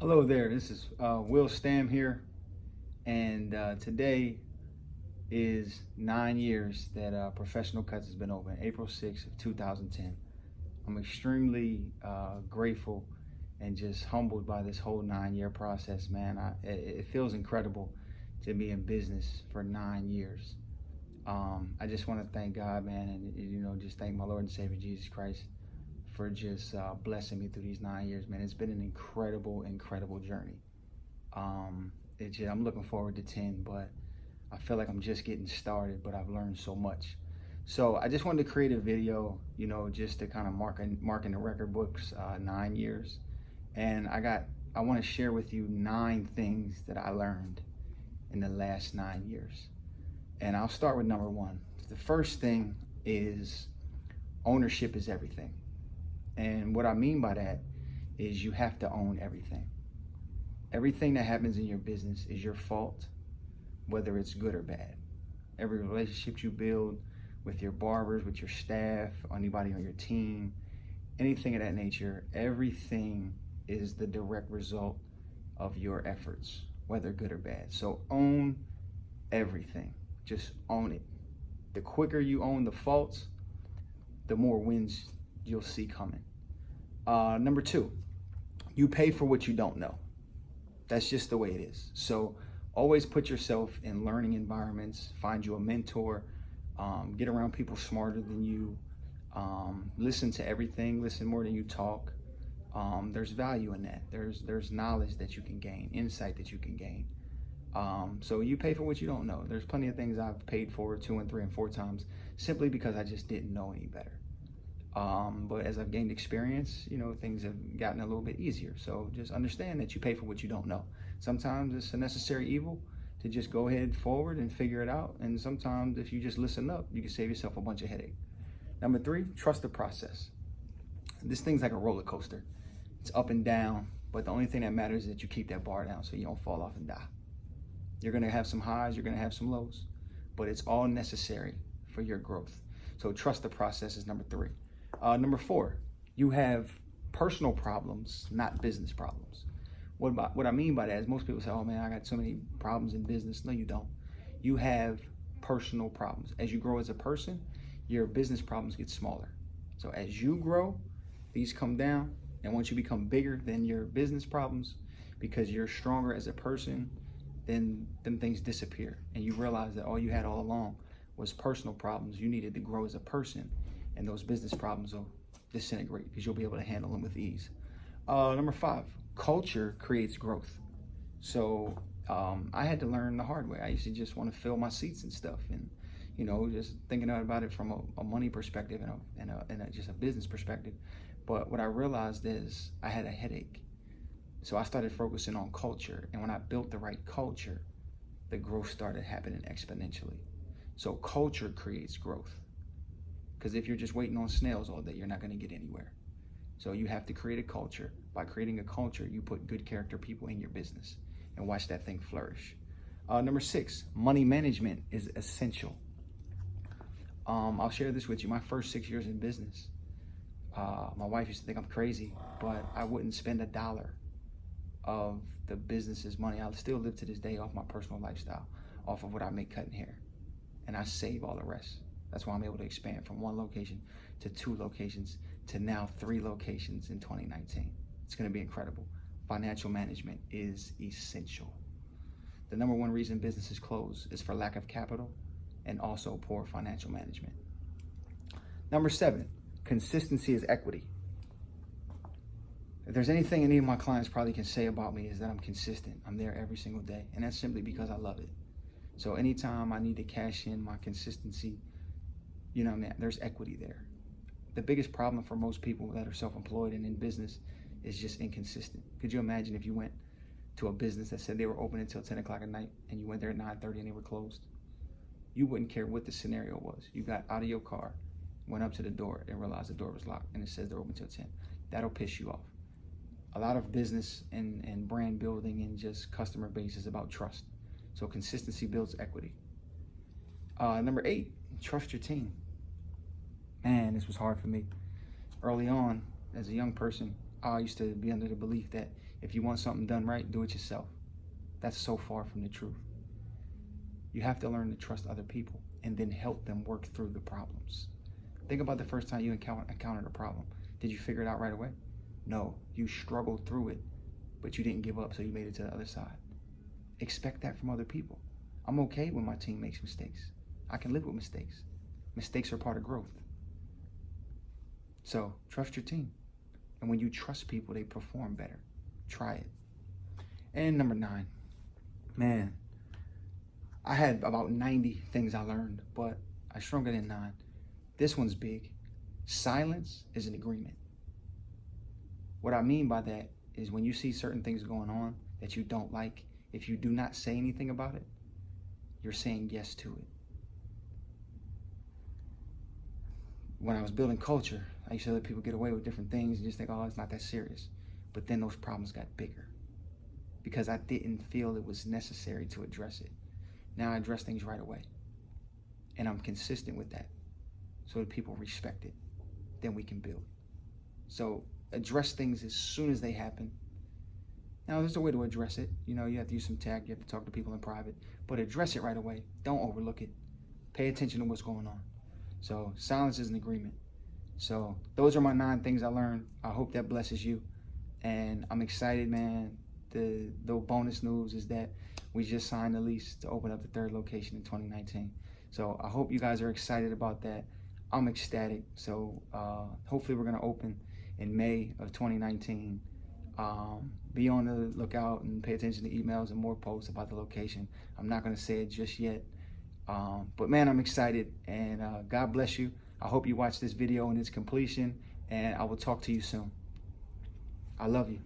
Hello there, this is Will Stam here, and today is 9 years that Professional Cuts has been open, April 6th of 2010. I'm extremely grateful and just humbled by this whole 9 year process, man. It feels incredible to be in business for 9 years. I just want to thank God, man, and just thank my Lord and Savior Jesus Christ for just blessing me through these 9 years, man. It's been an incredible journey. I'm looking forward to 10, but I feel like I'm just getting started, but I've learned so much. So I just wanted to create a video, just to kind of mark in the record books 9 years. And I want to share with you 9 things that I learned in the last 9 years. And I'll start with number one. The first thing is ownership is everything. And what I mean by that is you have to own everything. Everything that happens in your business is your fault, whether it's good or bad. Every relationship you build with your barbers, with your staff, anybody on your team, anything of that nature, everything is the direct result of your efforts, whether good or bad. So own everything. Just own it. The quicker you own the faults, the more wins you'll see coming. Number two, you pay for what you don't know. That's just the way it is. So always put yourself in learning environments, find you a mentor, get around people smarter than you, listen to everything, listen more than you talk. There's value in that. There's knowledge that you can gain, insight that you can gain. So you pay for what you don't know. There's plenty of things I've paid for 2 and 3 and 4 times simply because I just didn't know any better. But as I've gained experience, things have gotten a little bit easier. So just understand that you pay for what you don't know. Sometimes it's a necessary evil to just go ahead forward and figure it out. And sometimes if you just listen up, you can save yourself a bunch of headache. Number 3, trust the process. This thing's like a roller coaster. It's up and down, but the only thing that matters is that you keep that bar down so you don't fall off and die. You're gonna have some highs, you're gonna have some lows, but it's all necessary for your growth. So trust the process is number 3. Number 4, you have personal problems, not business problems. What I mean by that is most people say, oh man, I got so many problems in business. No, you don't. You have personal problems. As you grow as a person, your business problems get smaller. So as you grow, these come down. And once you become bigger than your business problems, because you're stronger as a person, then things disappear. And you realize that all you had all along was personal problems. You needed to grow as a person. And those business problems will disintegrate because you'll be able to handle them with ease. Number 5, culture creates growth. So I had to learn the hard way. I used to just want to fill my seats and stuff, and just thinking about it from a money perspective and just a business perspective. But what I realized is I had a headache. So I started focusing on culture, and when I built the right culture, the growth started happening exponentially. So culture creates growth. Because if you're just waiting on snails all day, you're not going to get anywhere. So you have to create a culture. By creating a culture, you put good character people in your business and watch that thing flourish. Number 6, money management is essential. I'll share this with you. My first 6 years in business, my wife used to think I'm crazy, but I wouldn't spend $1 of the business's money. I still live to this day off my personal lifestyle, off of what I make cutting hair, and I save all the rest. That's why I'm able to expand from 1 location to 2 locations to now 3 locations in 2019. It's going to be incredible. Financial management is essential. The number 1 reason businesses close is for lack of capital and also poor financial management. Number 7, consistency is equity. If there's anything any of my clients probably can say about me is that I'm consistent. I'm there every single day, and that's simply because I love it. So anytime I need to cash in my consistency, there's equity there. The biggest problem for most people that are self-employed and in business is just inconsistent. Could you imagine if you went to a business that said they were open until 10 o'clock at night and you went there at 9:30 and they were closed? You wouldn't care what the scenario was. You got out of your car, went up to the door and realized the door was locked and it says they're open until 10. That'll piss you off. A lot of business and brand building and just customer base is about trust. So consistency builds equity. Number 8, trust your team. Man, this was hard for me. Early on, as a young person, I used to be under the belief that if you want something done right, do it yourself. That's so far from the truth. You have to learn to trust other people and then help them work through the problems. Think about the first time you encountered a problem. Did you figure it out right away? No, you struggled through it, but you didn't give up, so you made it to the other side. Expect that from other people. I'm okay when my team makes mistakes. I can live with mistakes. Mistakes are part of growth. So trust your team. And when you trust people, they perform better. Try it. And number 9, man, I had about 90 things I learned, but I shrunk it in 9. This one's big. Silence is an agreement. What I mean by that is when you see certain things going on that you don't like, if you do not say anything about it, you're saying yes to it. When I was building culture, I used to let people get away with different things and just think, oh, it's not that serious. But then those problems got bigger because I didn't feel it was necessary to address it. Now I address things right away. And I'm consistent with that so that people respect it. Then we can build. So address things as soon as they happen. Now, there's a way to address it. You know, you have to use some tact. You have to talk to people in private. But address it right away. Don't overlook it. Pay attention to what's going on. So silence is an agreement. So those are my 9 things I learned. I hope that blesses you. And I'm excited, man. The bonus news is that we just signed the lease to open up the 3rd location in 2019. So I hope you guys are excited about that. I'm ecstatic. So hopefully we're going to open in May of 2019. Be on the lookout and pay attention to emails and more posts about the location. I'm not going to say it just yet. But man, I'm excited, and God bless you. I hope you watch this video in its completion, and I will talk to you soon. I love you.